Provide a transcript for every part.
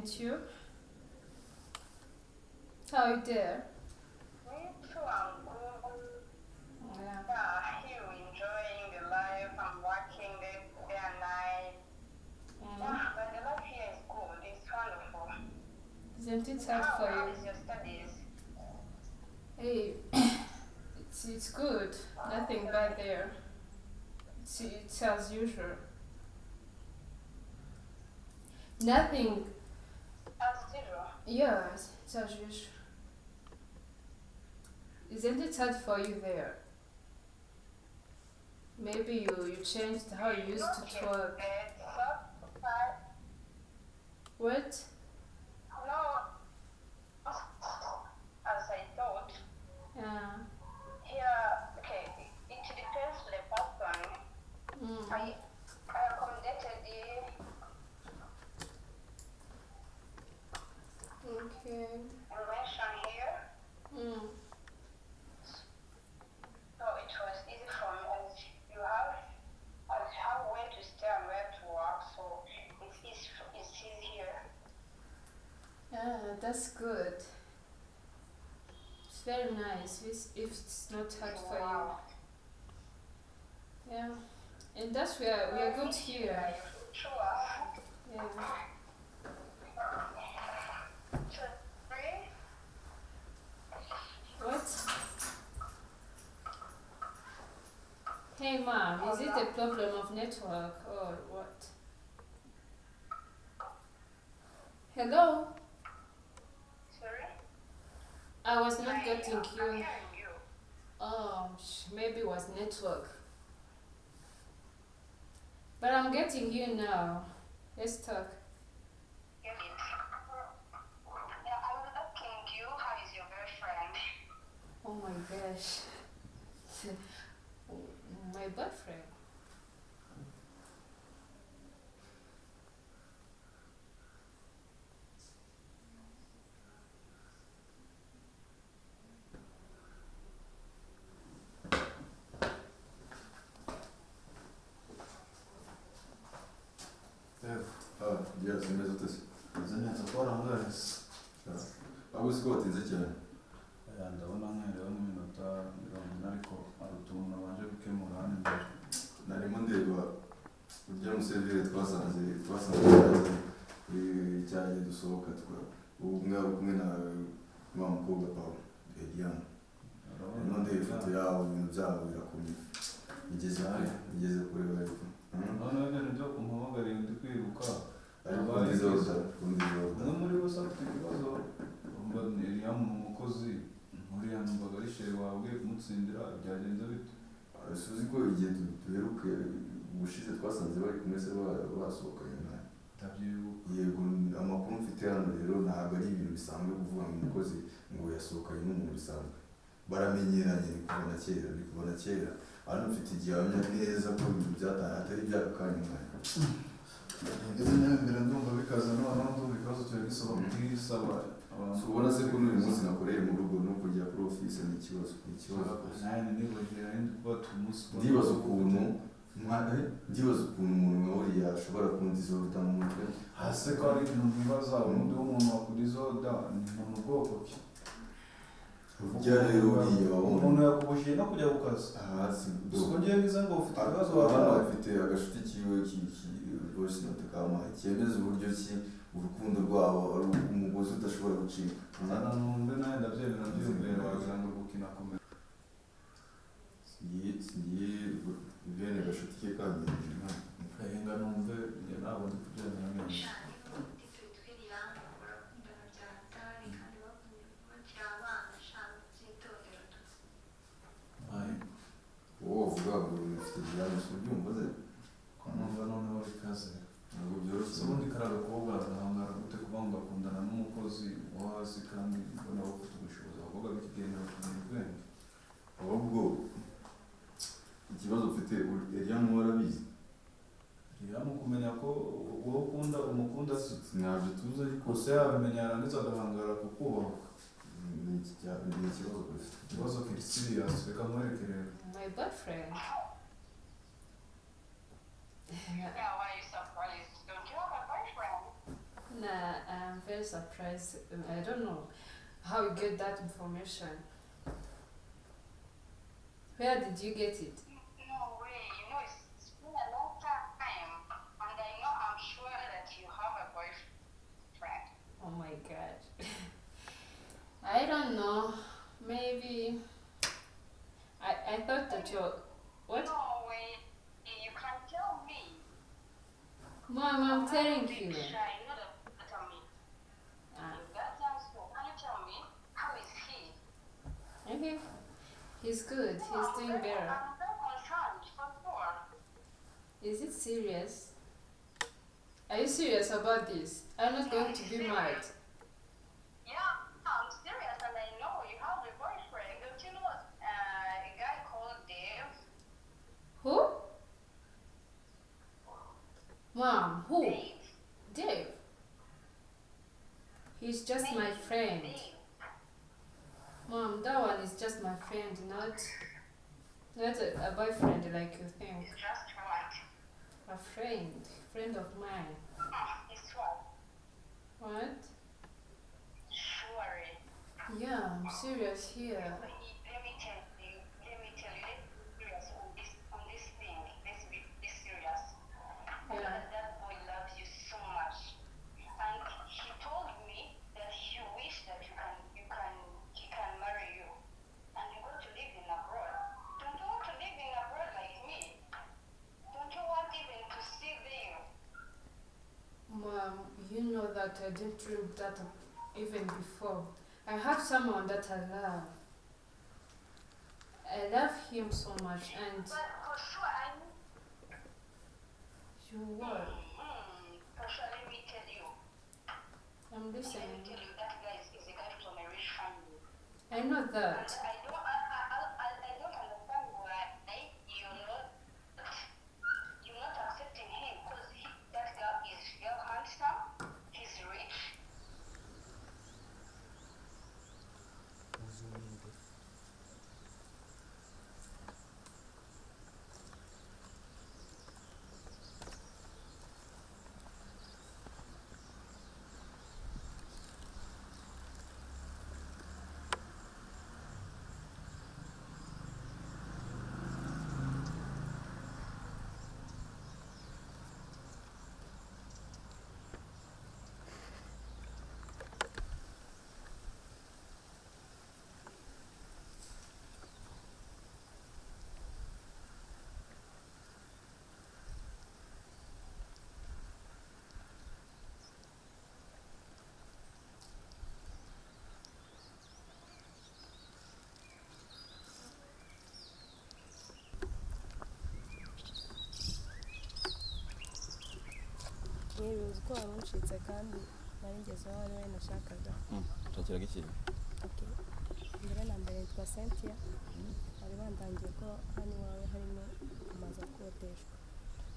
And you? How are you there? Me too, I'm good. Yeah. Yeah, you enjoying the life. I'm watching it day and night. Yeah, but the life here is good. It's wonderful. Isn't it hard for How you? is your studies? Hey, it's good. Nothing bad there. It's as usual. Nothing. As usual. Yes, it's as usual. Isn't it hard for you there? Maybe you changed how you used Not to yet talk. bad, but What? no, as I thought. Yeah. Here, okay, it depends on the person. I accommodated it. Okay. Invention here. So it was easy for me as I have where to stay and where to work, so it's easy here. Yeah, that's good. It's very nice if it's not hard for Wow. you. Yeah. And that's where we are good here. Sure. Yeah. So, three? What? Hey mom, is it a problem of network or what? Hello? Sorry? I was not getting I'm you. hearing you. Oh, maybe it was network. But I'm getting you now. Let's talk. Get it? Yeah, I'm asking you, how is your boyfriend? Oh my gosh. My boyfriend. Yes, imeze ute se? Meze neza ko warangaye. Waba uzi ko watinze cyane? Ndabona nkerewe nk'iminota 40 ariko hari utuntu nabanje gukemura hano imbere. Narimo ndeba urya museveri twasanze yaje kuri cyagiye dusohoka ubu mwari kumwe na wa mukobwa Paula, Eliam. Narimo ndeba ifoto yawe, ibintu byabo birakomeye. Igeze kure bari kumwe. Noneho ibintu byo kumuhamagara ndi kwiruka. Ariko ndizoza. Umwe muri bo afite ikibazo. Eliam ni umukozi. Uriya numvaga ari shere wawe ugiye kumutsindira byagenze bite? Suzi ko igihe duheruka ubushize twasanze bari kumwe se basohokanye nawe. Ndabyibuka. Yego, amakuru mfite hano rero ntabwo ari ibintu bisanzwe kuvuga ngo umukozi ngo yasohokanye n'umuntu bisanzwe. Baramenyeranye ni kuva na kera. Hano mfite igihamya neza ko ibintu byataye atari iby'akanya mwanya. Ngeze imbere ndumva bikaza noneho ndumva ikibazo cyawe gisaba ubona se ko n'uyu munsi nakoreye mu rugo no kujya kuri office ni ikibazo. Ndibaza ukuntu umuntu nka uriya ashobora kundizoda mu mutwe. Hase ko ari ibintu mwibaza undi w'umuntu wakurizoda ni mu bwoko ki? Urya rero uriya wabona umuntu yakubujije no kujya ku kazi. Ubwo ngiye ngize ngo ufite ibibazo hano afite agashuti kiwe rwose natakama cyemeza uburyo ki urukundo rwabo ari umugozi udashobora gucika. Zana numve nawe ndabyemera byiyumvira wagira ngo gukina kumera. Sigiye bene agashuti ke kamenye Kayenga numve njye ntabwo ndi kubyemera neza. wowe uvuga ngo ufite igihamya ubyumva ze Ko numva noneho bikaze. ntabwo byoroshye. Ubundi kari agakobwa gahangara gute kuba ngo gakundana n'umukozi wo hasi kandi mbona bafite ubushobozi abakobwa b'ikigendera kumenya ubwenge. ahubwo ikibazo ufite Eliam warabizi. Eliam kumenya ko wowe umukunda si ntabyo tuzi ariko gusa yabimenya yarangiza agahangara kukubaha. ni ikibazo gusa. Ikibazo kiri serious reka nkwereke rero. My boyfriend. Yeah, why are you surprised? Don't you have a boyfriend? Nah, very surprised. I don't know how you get that information. Where did you get it? No way. You know, it's been a long time, and I know I'm sure that you have a boyfriend. Oh my god. I don't know. Maybe. I thought that you're. What? No way. You can tell me. Mom, I'm telling Big you. shy, not a tell me. Ah, You got young school. Can you tell me how is he? okay. He's good. He's doing better. I'm very concerned for sure. Is it serious? Are you serious about this? I'm not going to be mad. Yeah, I'm serious, and I know you have a boyfriend. Don't you know a guy called Dave? Who? Mom, who? Dave. Dave. He's just my friend. Dave. Mom, that one is just my friend, not a boyfriend like you think. It's just what? A friend of mine. It's what? What? Sure. Yeah, I'm serious here. Let me tell you, serious on this thing. Let's be serious. Yeah. That boy loves you so much, and he told me that he wished that he can marry you, and you go to live in abroad. Don't you want to live in abroad like me? Don't you want even to see there? Mom, you know that I didn't dream that even before. I have someone that I love. I love him so much, and But for sure, you were. for sure, let me tell you. I'm Let me listening. tell you, that guy is a guy from a rich family. I know And that. I don't understand why you're not accepting him, because that guy is very handsome, he's rich. Yewe uzi ko wari uncitse kandi nari ngeze aho wari nashakaga. Nshakiraga iki? Okay. Mbere na mbere nitwa Cynthia. Bari bandangiye ko hano iwawe harimo amazu akodeshwa.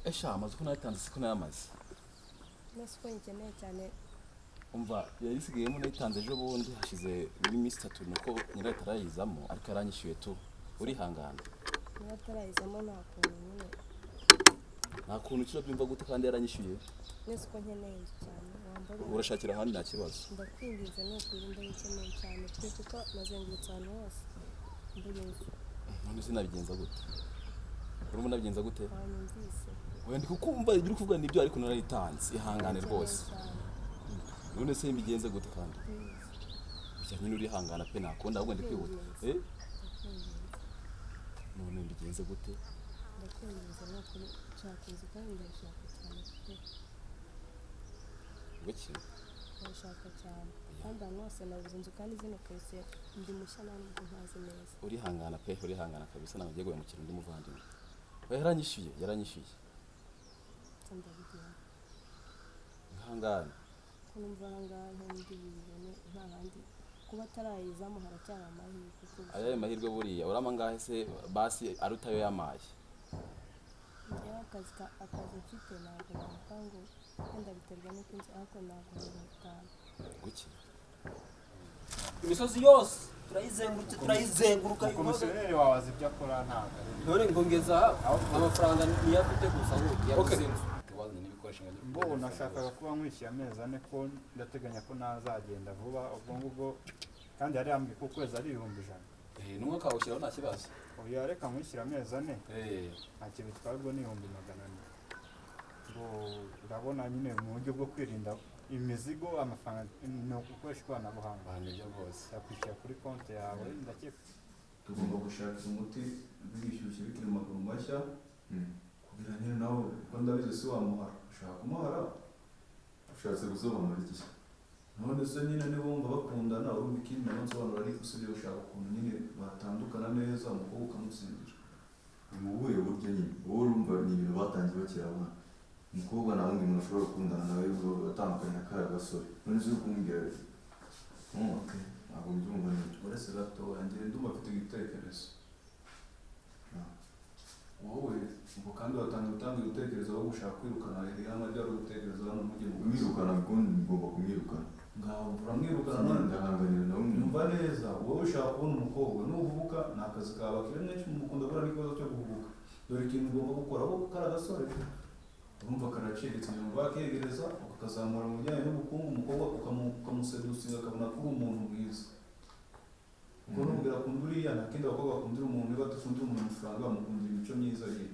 Esha amazu ko natanze siko nayamaze. Nese ko nkeneye cyane. Umva yari isigayemo nayitanze ejo bundi hashize n'iminsi 3 nuko nyira atarayizamo ariko yaranyishyuye tu urihangana. Niba atarayizamo nta kuntu nyine. Nta kuntu kiro byumva gute kandi yaranyishyuye. Nese ko nkeneye cyane wambara. Urashakira ahandi nta kibazo. Ndakwingiza no kurinda nkeneye cyane kuko nazengurutse ahantu hose. Mburinzi. None sinabigenza gute? Urumva nabigenza gute? Wanyumvise. Wenda kukumva ibyo kuvuga nibyo ariko narayitanze ihangane rwose. None se mbigenze gute kandi? Bijya nyine urihangana pe nakunda ahubwo ndi kwihuta. None mbigenze gute? Ndakwingiza no kuri cyakunze kandi ndashaka cyane kuko Wiki? ndashaka cyane. Kandi ahantu hose nabuze inzu kandi zino kose ndi mushya ntabwo ntazi neza. Urihangana pe urihangana kabisa nawe ngiye guhemukira undi muvandimwe. Yaranyishyuye. Ndabigira. Nkangana. Kumva ngaho ndi bibone nta handi kuba atarayizamo haracyari amahirwe kuko Ayaye mahirwe buriya urama ngahe se basi arutayo yamaye. ya akazi mfite ntabwo namutango wenda biterwa n'uko nzi ariko ntabwo nabitanga. Guki? Imisozi yose turayizenguruka Komisiyoneri wawe azi ibyo akora ntabwo none ngo ngeza amafaranga niyo afite gusa ngo yabuze inzu. Wazanye n'ibikoresho umushinga ngiye mbo nashakaga kuba nkwishyuye amezi ane ko ndateganya ko nazagenda vuba ubwo ngubwo kandi yari yambwiye ko ukwezi ari 100,000. n'umwaka wawushyiraho nta kibazo. oya reka nkwishyure amezi ane Eh, nta kintu bitwaye ubwo ni 400,000. ngo urabona nyine mu buryo bwo kwirinda imizigo amafaranga ni ugukoresha ikoranabuhanga nibyo rwose. yakwishyura kuri konti yawe ndakeka tugomba gushaka umuti bishyushye bikiri mu maguru mashya kugira nyine nawe kuko ndabizi si wamuhara ushaka kumuhara ushatse gusobanura iki se? none se nyine niba wumva bakundana urumva ikindi nawe nsobanura ariko usibye gushaka ukuntu nyine batandukana neza umukobwa ukamutsindira. Ni mu buhe buryo nyine? Wowe urumva ni ibintu batangiye bakiri abana. Umukobwa nta wundi muntu ushobora gukundana nawe atandukanye na kariya gasore. None se uri kumubwira ati okay, ntabwo mbyumva neza. uretse gatoya njye ndumva afite igitekerezo. wowe ubwo kandi utanga ibitekerezo aho gushaka kwirukana Eliam ajya ari gutekereza hano mujye mu Kumwirukana ngomba kumwirukana. ngaho uramwirukana none Ndahanganira nawe nyumva neza wowe ushaka kubona umukobwa nuvubuka ni akazi kawe akiri menshi mukunda gukora n'ikibazo cyo guhubuka dore ikintu ugomba gukora wowe kari agasore urumva karaciriritse nyuma bakegereza ukazamura mu bijyanye n'ubukungu umukobwa ukamusedusinga akabona ko uri umuntu mwiza ubwo nubwira akunda uriya nta kindi abakobwa bakundira umuntu niba adakundira umuntu amafaranga bamukundira imico myiza ye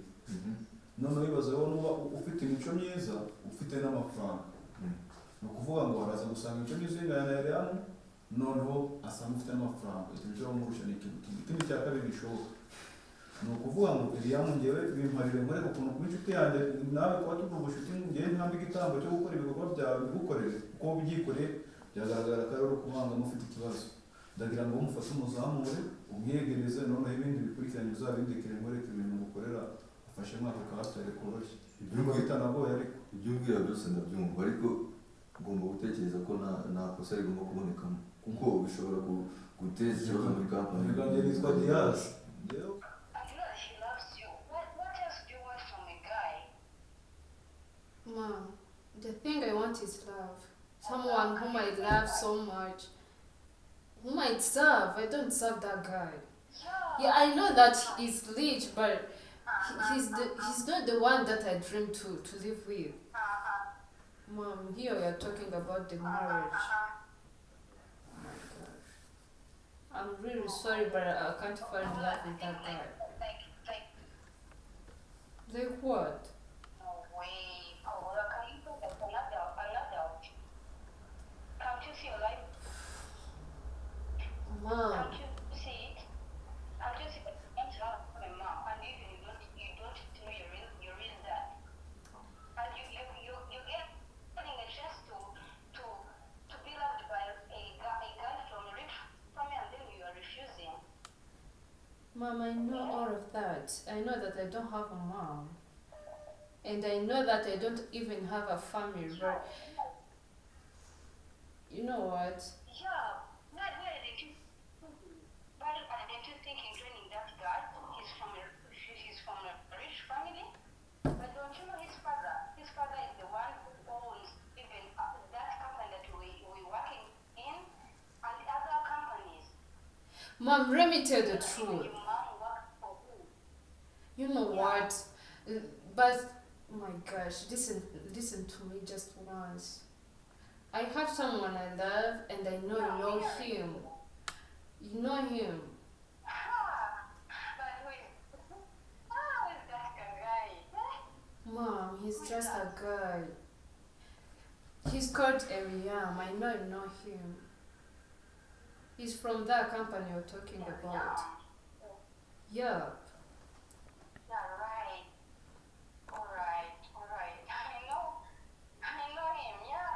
noneho wibaza wowe nuba ufite imico myiza ufite n'amafaranga ni ukuvuga ngo araza gusanga imico myiza ingana na Eliam noneho asanga ufite n'amafaranga icyo cyo bamurusha ni ikintu kimwe ikindi cya kabiri bishoboka ni ukuvuga ngo Eliam ngewe bimparire nkwereke ukuntu kuba inshuti yanjye nawe kuba tuvuga ubucuti ngewe ntambe igitambo cyo gukora ibikorwa byawe bigukorere kuko ubyikoreye byagaragara ko ari ukubangamo ufite ikibazo ndagira ngo umufate umuzamure umwegereze noneho ibindi bikurikiranye uzabindikire nkwereke ibintu ngukorera ufashe mwaka kahatari koroshye ibyo bitanagoye ariko ibyo umbwira byose ndabyumva ariko ugomba gutekereza ko nta kosa rigomba kubonekamo kuko bishobora guteza ikibazo muri kampani. Umuganga yitwa Diaz. Mom, the thing I want is love. Someone whom I love so much. Whom I serve. I don't serve that guy. Yeah, I know that he's rich, but he's not the one that I dream to live with. Mom, here we are talking about the marriage. Oh my gosh. I'm really sorry, but I can't fall in love with that guy. Like what? No way, Paula, can you put another? Can't you see your life? Mom. Can't you see it? Can't you see that you don't have a mom, and even you don't know your real dad, and you get getting a chance to be loved by a guy from a rich family, and then you are refusing. Mom, I know all of that. I know that I don't have a mom. And I know that I don't even have a family, but you know what? Yeah, why didn't you think in training that guy? He's from a rich family. But don't you know his father? His father is the one who owns even that company that we working in and the other companies. Mom, let me tell the truth. Your mom worked for who? You know what? But oh my gosh, listen to me just once. I have someone I love, and I know you know him. You know him. But who is that guy? Mom, he's just a guy. He's called Eliam. I know you know him. He's from that company you're talking about. Yeah. Yeah, right. Alright. I know him, yeah.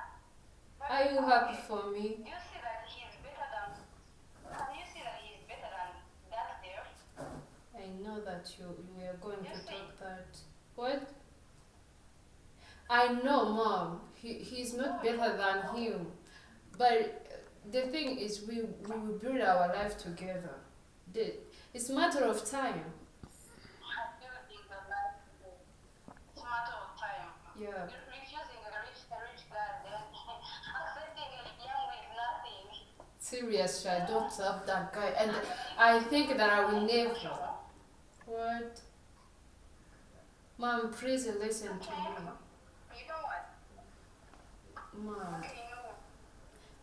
But Are you happy for me? do you see that he's better than that there? I know that you are going to Yes, talk that. What? I know, Mom. He's not better than him. But the thing is, we will build our life together. It's a matter of time. I do think that it's a matter of time. Yeah. Refusing a rich guy, then accepting a young with nothing. Seriously, I don't love that guy. And I think that I will never. What? Mom, please listen to me. You know what? Mom, Okay, you know.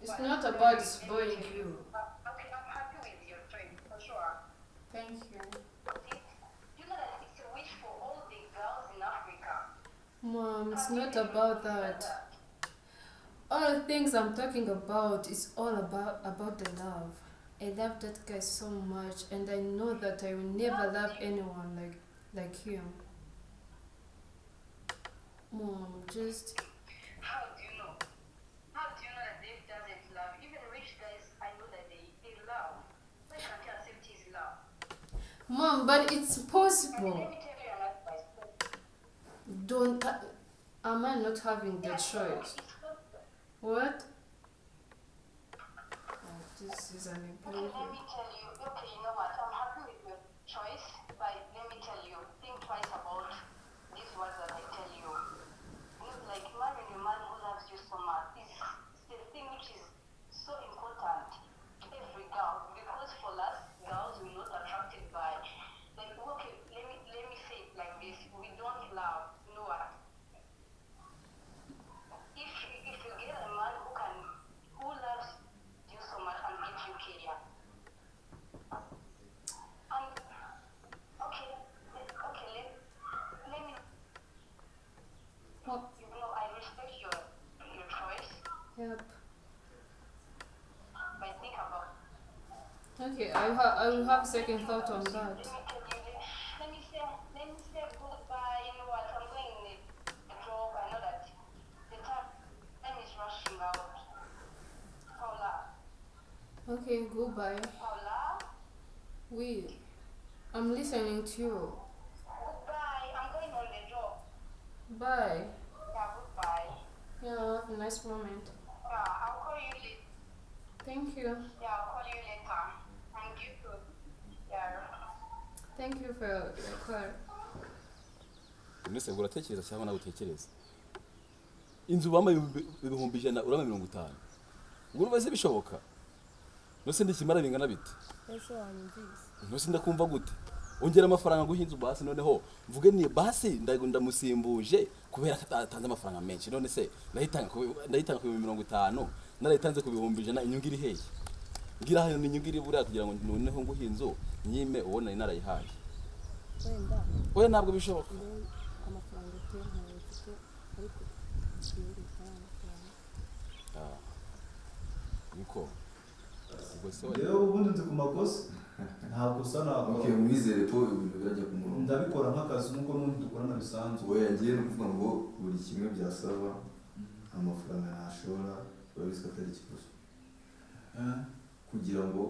it's not about spoiling you. Okay, I'm happy with your choice, for sure. Thank you. You know that it's a wish for all the girls in Africa. Mom, it's not about that. All the things I'm talking about is all about the love. I love that guy so much, and I know that I will never love anyone like him. Mom, just How do you know? How do you know that Dave doesn't love? Even rich guys, I know that they love. Why can't you accept his love? Mom, but it's Let possible. me tell you an advice. Don't. Am I not having the choice? It's possible. What? Oh, this is an Okay, improvement. let me tell you. Okay, you know what? I'm happy with your choice, but let me tell you. Think twice about these words that I tell you. Like marrying a man who loves you so much is the thing which is so important to every girl. Because for us girls, we're not attracted by, like, okay, let me say it like this: we don't love. You know what? If you get a man who loves you so much and gives you care, and okay, let me. What? You know, I respect your choice, Yep. but think about. Okay, I will have second thought on that. Let me say goodbye. You know what? I'm going in the job. I know that the time is rushing out. Paula. Okay, goodbye. Paula. Wait, I'm listening to you. Goodbye. I'm going on the job. Bye. Yeah, goodbye. Yeah, have a nice moment. Yeah, I'll call you later. Thank you. Yeah, I'll call you later. And you too. Yeah. Thank you for your call. Nese uratekereza cyangwa nawe utekereza inzu bambaye 100,000 urama 50 ubwo ubaze bishoboka nose ndikimara bingana bite ese wanyumvise nose ndakumva gute ongera amafaranga guhinza basi noneho mvuge ni basi ndamusimbuje kubera atanze amafaranga menshi none se ndahitanga ku 50 narayitanze ku 100,000 inyungu iri hehe ngira hayo ni inyungu iri buriya kugira ngo noneho nguhinzo nyime ubona narayihaye wenda oya ntabwo bishoboka amafaranga utuye ntayo mfite ariko ibindi bitanga niko ubwo se rero ubundi nzi ku makosa ntabwo usa nakora Okay, mwizere ko ibintu birajya ku murongo. ndabikora nk'akazi nk'uko n'undi dukorana bisanzwe Oya ngiye no kuvuga ngo buri kimwe byasaba amafaranga nashora urabizi ko atari ikibazo kugira ngo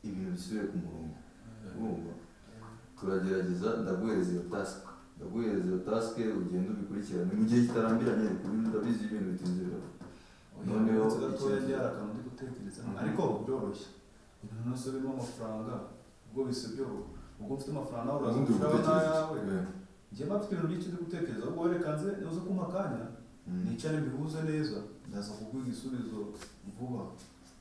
ibintu bisubire ku murongo. Urumva? Turagerageza ndaguhereza iyo task ugenda ubikurikirane mu gihe kitarambiranye kuri ndabizi ibintu bitinzira. Noneho gatoya njye hari akantu ndi gutekereza ariko byoroshye ibintu byose birimo amafaranga ubwo bise byoroshye ubwo mfite amafaranga nawe uraza gushyiraho n'ayawe njye mba mfite ibintu byinshi ndi gutekereza ubwo reka nze uze kumpa akanya nicare mbihuze neza ndaza kuguha igisubizo vuba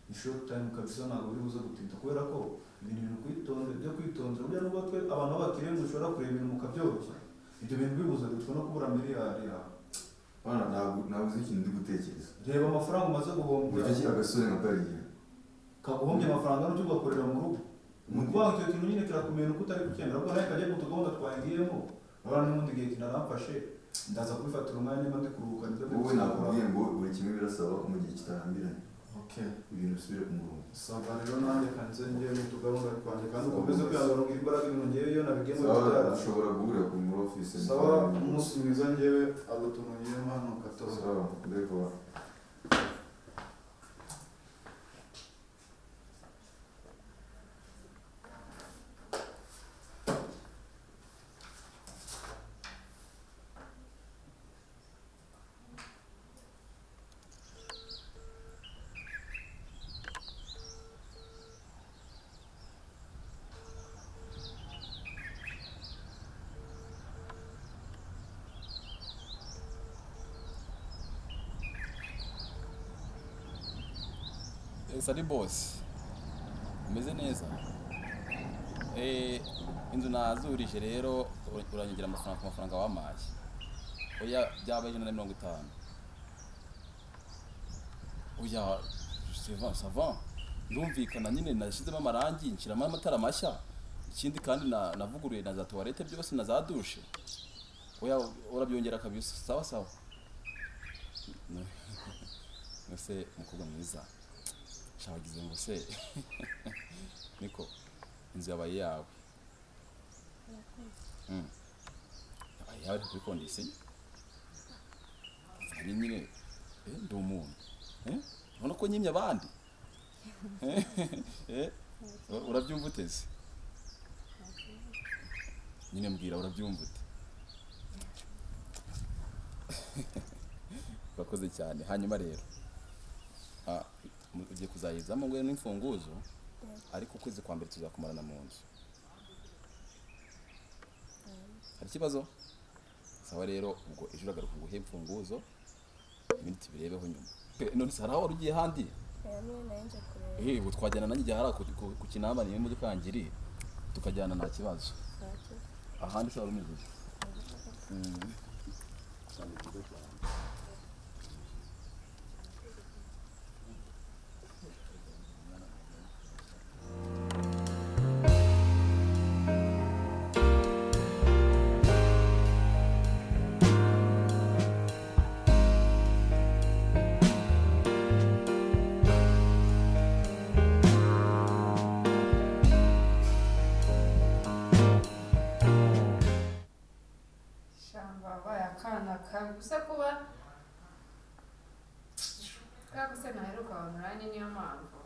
ni short time kabisa ntabwo biri buze gutinda kubera ko ibintu byo kwitondera burya nubwo twe abantu b'abakire mushobora kureba ibintu mukabyoroshya ibyo bintu bibuze gutwe no kubura miliyari yawe bana ntabwo uzi ikintu ndi gutekereza. reba amafaranga umaze guhombya Icyo agasore nka kariya kaguhombye amafaranga n'icyo ugakorera mu rugo ni ukuvuga icyo kintu nyine kirakumenya uko utari kucyemera ubwo nawe kajya ku tugahunda twangiyemo abana n'ubundi gihe kinaramfashe ndaza kubifatira umwanya niba ndi kuruhuka wowe nakubwiye ngo buri kimwe birasaba mu gihe kitarambiranye ibintu bisubire ku murongo. saba rero nanjye kanze ngewe mu tugahunda twanjye kandi ukomeze kwihanganira imbaraga ibintu ngewe iyo nabigiye muri Sawa dushobora guhurira ku muri office. sawa umunsi mwiza ngewe agatuntu ngiyemo hano gatoya. Sawa ndeko. Sari boss umeze neza inzu nazurije rero uranyegera amafaranga ku mafaranga wamaye oya byaba 150 oya ça va birumvikana nyine nashyizemo amarangi nshyiramo amatara mashya ikindi kandi navuguruye na za toilette byose na za douche oya urabyongera kabisa sawa sawa nose mukobwa mwiza shabagize ngo se niko inzu yabaye yawe yabaye yawe kuri kondisiyo nyine ndi umuntu ubona ko nyimye abandi urabyumva uteze nyine mbwira urabyumva ute urakoze cyane hanyuma rero ugiye kuzayizamo ngo n'imfunguzo ariko ukwezi kwa mbere tuzakumarana mu nzu hari ikibazo sawa rero ubwo ejo uragaruka nguhe imfunguzo ibindi tubirebeho nyuma none se hari aho wari ugiye handi ubu twajyana nanjye igihe hari ku kinamba niyo imodoka yanjye iri tukajyana nta kibazo ahandi se wari umeze gusa kuba gusa naheruka online niyo mpamvu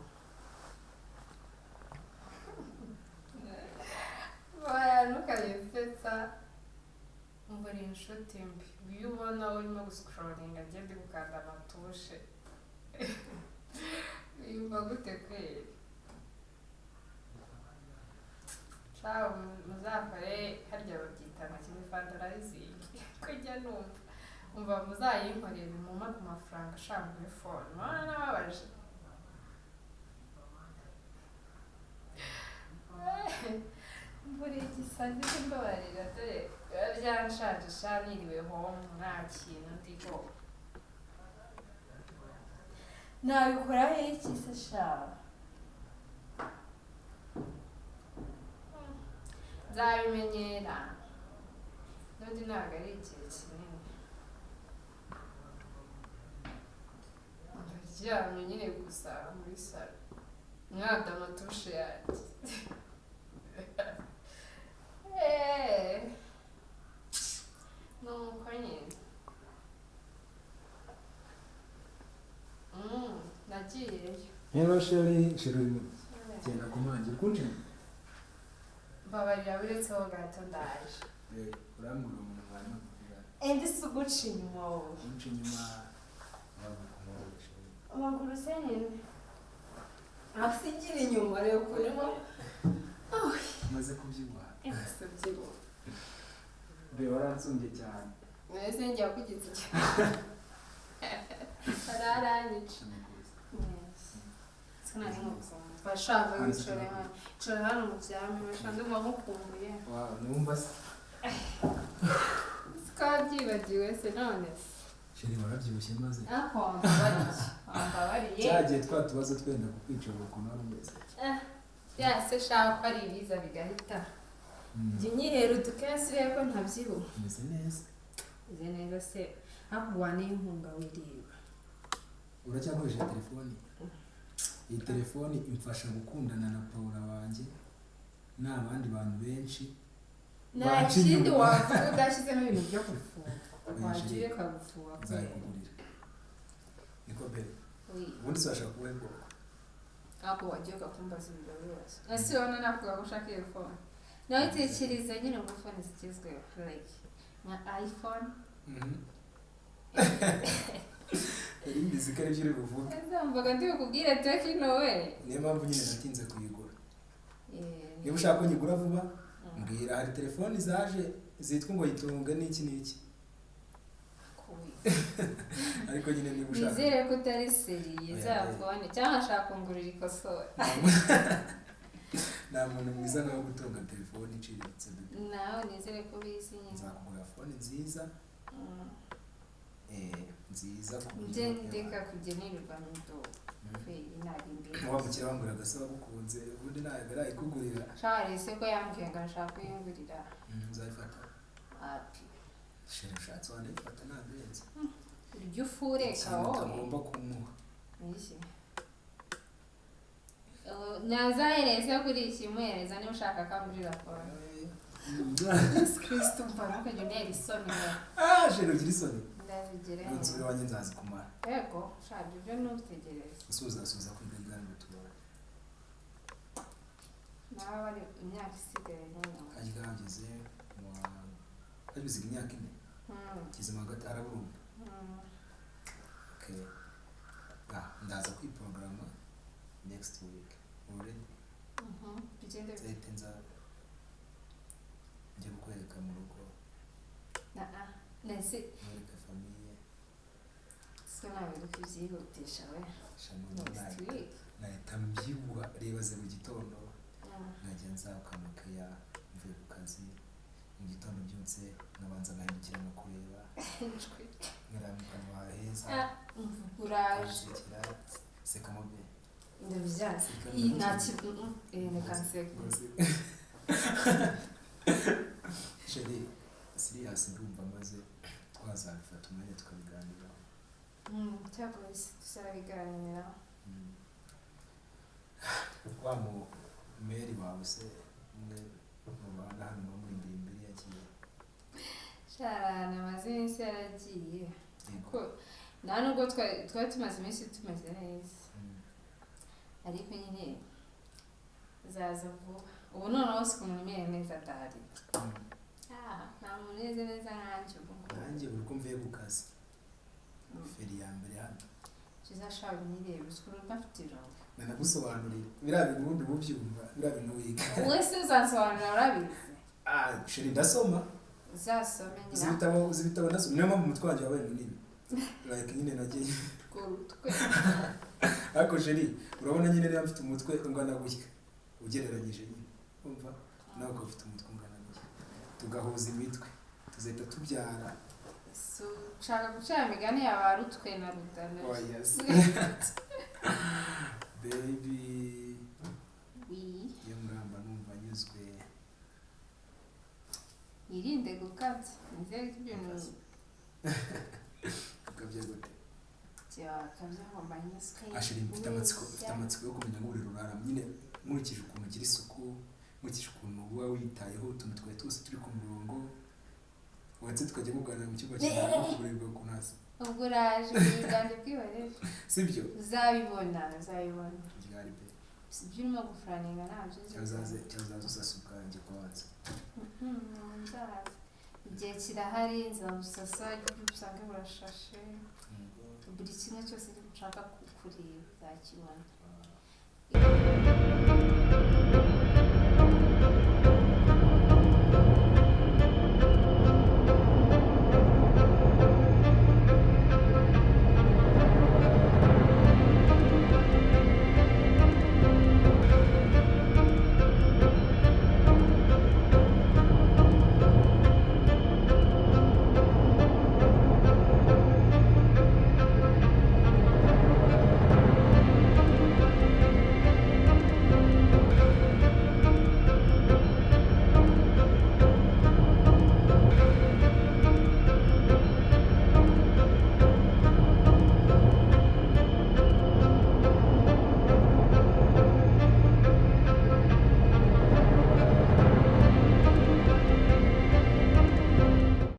ntukayipfetsa mbura inshuti mbi iyo ubona urimo guscrollinga agenda gukanda amatushe yumva gute kweri shaho muzakore harya babyita nka kimwe fundraising kujya numva muzayinkorera muma ku mafaranga ashaka kuri phone mwana nababaje buri gisazi cy'imbabarira dore byanshaje sha niriwe home nta kintu ndiko nabikora iki se sha nzabimenyera n'undi ntabwo ari igihe kinini ndaryamye nyine gusa muri salo mwada amatushe yanjye nuko nyine nagiyeyo rero sheri genda kumangira kunjira mbabarira buretseho gato ndaje urambura umuntu mwana kugira ndi si uguca inyuma wowe uca inyuma amaguru se nyine asigira inyuma rero ukuntu maze kubyibuha ese byibuha reba waransumbye cyane mwese njya kugeza cyane araranyica sinari nkukumva bashaka wicara hano mu byami bashaka ndumva nkukumbuye numva se sikabyibagiwe se none sheri warabyibushye maze wambabariye cyagiye twa tubazo twenda kukwicara ukuntu wari umeze yase shaka ko ari ibiza bigahita jya unyihera udukesi rero ko ntabyibuha umeze neza uze neza se hakuwa n'inkunga wiriwe uracyakoresha telefoni iyi telefoni imfasha gukundana na Paula wanjye n'abandi bantu benshi nta kindi wavuga udashyizemo ibintu byo gufunga wagiye kagufuha nzayikugurira niko mbere ubundi uzashaka kuba bwoko ako wagiye ugakumbaza ibintu byose ese ubona navuga ko ushaka iyo phone nawe utekereza nyine ngo phone zigezweho like nka iPhone iri mbizi ko ari byo uri buvuge mvuga ndi bukubwire Tekino we niyo mpamvu nyine natinze kuyigura niba ushaka ko nyigura vuba mbwira hari telefoni zaje zitwa ngo yitunge n'iki n'iki ariko nyine niba ushaka nizere ko utari seriye za phone cyangwa ashaka kungurira ikosora nta muntu mwiza nawe gutunga telefoni iciriritse nawe nizere ko bizi nyine nzakugura phone nziza nziza ku nje ndeka kugenerwa n'indobo kweli nari imbere wa mukira wambura agasaba gukunze ubundi ntabwo arayikugurira shari se ko yambwiye ngo ashaka kuyingurira nzayifata ati shere ushatse wanayifata ntabenze urya ufureka wowe agomba kumuha iki nazahereza kuri iki muhereza niba ushaka kangurira kwa Yesu Kristo mpano kujya unera isoni shere ugira isoni ndazigira nonsubire wanjye nzazikumara yego shaje ibyo ntutegereze suza kwiga gani tubara nawe bari imyaka isigaye nyine hajya hageze hagize imyaka ine kizima hagati araburumba okay ndaza kwiprograma next week already tugende zahita njye kukwereka mu rugo nese mwereka famiye siko nawe uri kubyihutisha we next week nahita mbyibuha reba ze mu gitondo nkajya nzakamukeya mvuye ku kazi mu gitondo byutse nkabanza nkahindukira no kureba nkaramukanwa heza uraje seka mobe ndabyaza iyi ntakintu reka nseka sheri serious ndumva maze twazabifata umwanya tukabiganiraho cyangwa se tuzabiganira wa mu meri wawe se umwe mu bana hano muri imbere yagiye sharana amaze iminsi yaragiye ko nta nubwo twari tumaze iminsi tumeze neza ariko nyine zaza vuba ubu noneho si umuntu umeze neza adahari nta muntu umeze neza nkanjye ubu nanjye buri ko mvuye ku kazi feri ya mbere hano tuzashaka nyirebe usikuru bafite ijambo nanagusobanurira biriya bintu ubundi ubyumva biriya bintu wiga wowe se uzansobanurira urabizi sheri ndasoma uzasome nyina uzi ibitabo ndasoma niyo mpamvu umutwe wanjye wabaye munini like nyine nagiye kurutwe ariko sheri urabona nyine niba mfite umutwe ungana gutya ugereranyije nyine umva nawe ukaba ufite umutwe ungana gutya tugahuza imitwe tuzahita tubyara ushaka gucira imigani yawe rutwe na rudana yes baby iyo ngamba numva nyuzwe yirinde gukabya nizere ko ibintu ukabya gute byakabya ngo mbanyuzwe ashiri mfite amatsiko yo kumenya ngo uri rurara nyine nkurikije ukuntu ugira isuku nkurikije ukuntu uba witayeho utuntu twawe twose turi ku murongo watse tukajya kuganira mu cyumba cyawe no kuburirwa ku nasi ubwo uraje ubwiganje bw'ibarebe sibyo uzabibona ryari pe sibyo urimo gufuraninga ntabyo cyazaza usasuka njye kubanza nzaza igihe kirahari nzabusasa ibyo usange burashashe buri kimwe cyose nshaka kureba uzakibona